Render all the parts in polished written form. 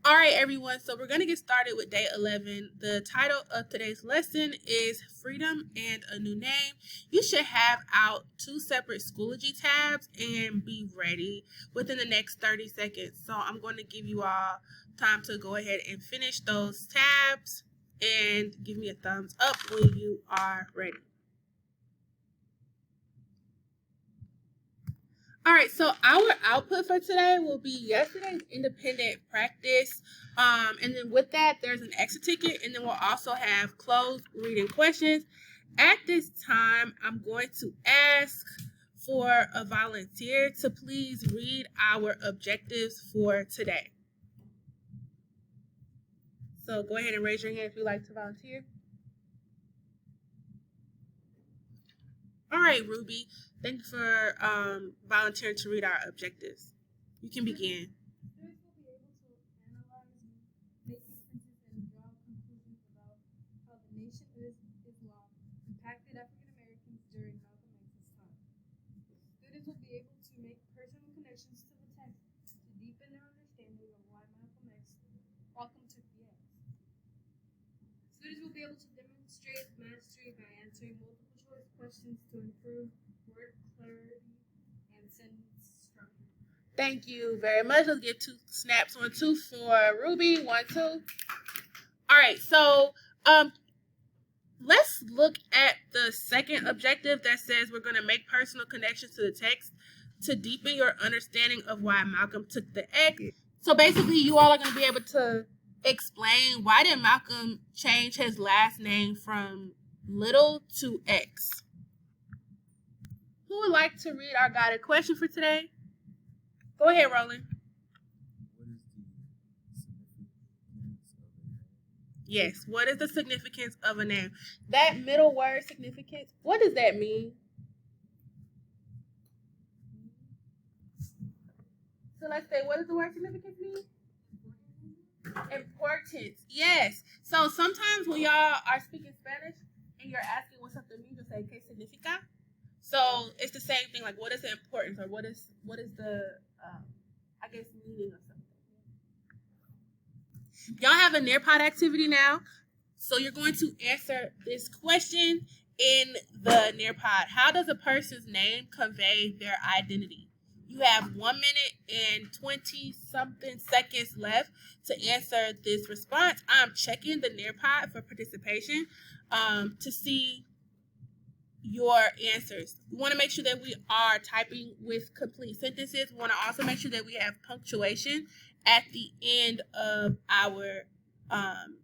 All right, everyone. So we're going to get started with day 11. The title of today's lesson is Freedom and a New Name. You should have out 2 separate Schoology tabs and be ready within the next 30 seconds. So I'm going to give you all time to go ahead and finish those tabs and give me a thumbs up when you are ready. All right, so our output for today will be yesterday's independent practice. And then with that, there's an extra ticket, and then we'll also have closed reading questions. At this time, I'm going to ask for a volunteer to please read our objectives for today. So go ahead and raise your hand if you'd like to volunteer. All right, Ruby. Thank you for volunteering to read our objectives. You can begin. Students will be able to analyze, make inferences, and draw conclusions about how the Nation of Islam impacted African Americans during Malcolm X's time. Students will be able to make personal connections to the text to deepen their understanding of why Malcolm took the X. Students will be able to demonstrate mastery by answering multiple choice questions to improve word clarity and sentence structure. Thank you very much. Let's get 2 snaps on 2 for Ruby. 1, 2. All right, so let's look at the second objective that says we're going to make personal connections to the text to deepen your understanding of why Malcolm took the X. So basically, you all are going to be able to explain why did Malcolm change his last name from Little to X. Who would like to read our guided question for today? Go ahead, Roland. Yes, what is the significance of a name? That middle word, significance, what does that mean? So let's say, what does the word significance mean? Importance, yes. So sometimes when y'all are speaking Spanish and you're asking what something means, you'll say, ¿qué significa? So it's the same thing, like what is the importance or what is the, I guess, meaning of something. Y'all have a AirPod activity now. So you're going to answer this question in the AirPod. How does a person's name convey their identity? You have 1 minute and 20-something seconds left to answer this response. I'm checking the AirPod for participation to see your answers. We want to make sure that we are typing with complete sentences. We want to also make sure that we have punctuation at the end of our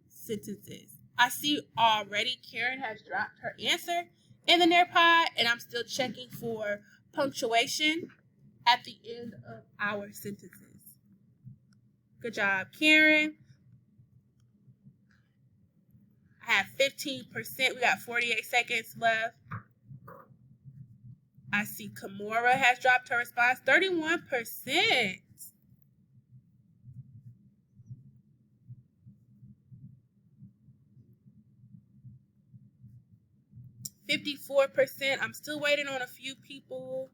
sentences. I see already Karen has dropped her answer in the AirPod, and I'm still checking for punctuation at the end of our sentences. Good job, Karen. I have 15%. We got 48 seconds left. I see Kimura has dropped her response. 31%. 54%. I'm still waiting on a few people.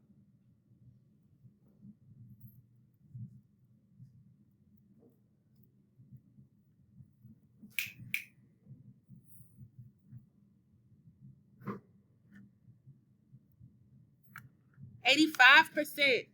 %.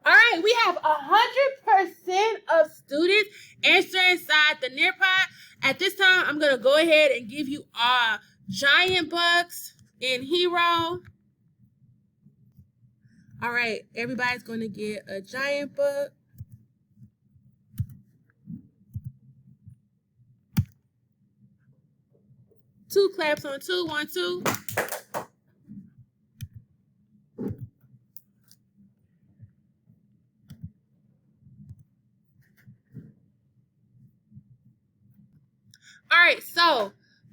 All right, we have 100% of students answering inside the AirPod. At this time, I'm gonna go ahead and give you our giant bucks in Hero. All right, everybody's gonna get a giant buck. Two claps on 2, 1, 2. All right, so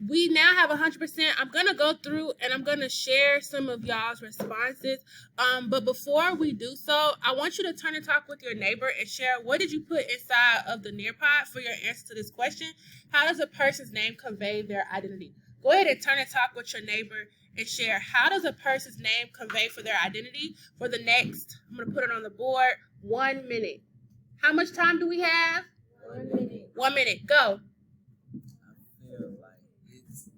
we now have 100%. I'm going to go through and I'm going to share some of y'all's responses. But before we do so, I want you to turn and talk with your neighbor and share what did you put inside of the Nearpod for your answer to this question. How does a person's name convey their identity? Go ahead and turn and talk with your neighbor and share how does a person's name convey for their identity for the next, I'm going to put it on the board, 1 minute. How much time do we have? 1 minute. 1 minute. Go. I feel like it's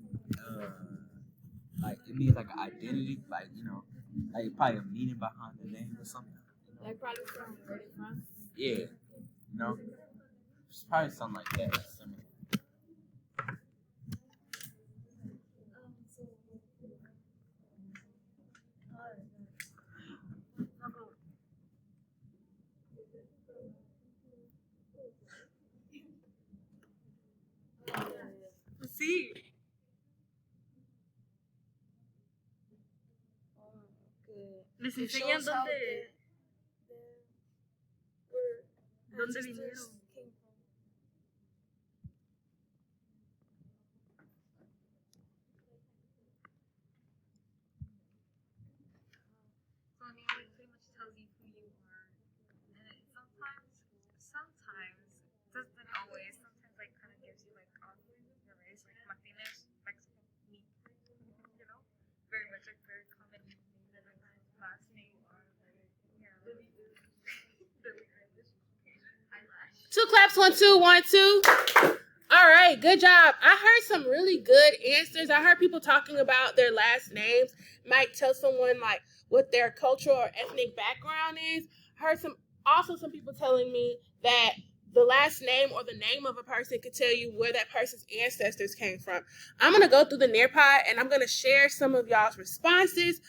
like it means like an identity, like like probably a meaning behind the name or something. Like probably from where they from. Yeah, it's probably something like that. Similar. See. Les It enseñan shows how dónde, where dónde ancestors vinieron. came from. So I mean, like pretty much tells you who you are, and it sometimes doesn't always. Sometimes like kind of gives you like your race, like Martinez, Mexican, me, very much like very common last name or Billie Eilish, eyelash. 2 claps, 1, 2, 1, 2. All right, good job. I heard some really good answers. I heard people talking about their last names might tell someone like what their cultural or ethnic background is. I heard some people telling me that the last name or the name of a person could tell you where that person's ancestors came from. I'm going to go through the Nearpod and I'm going to share some of y'all's responses.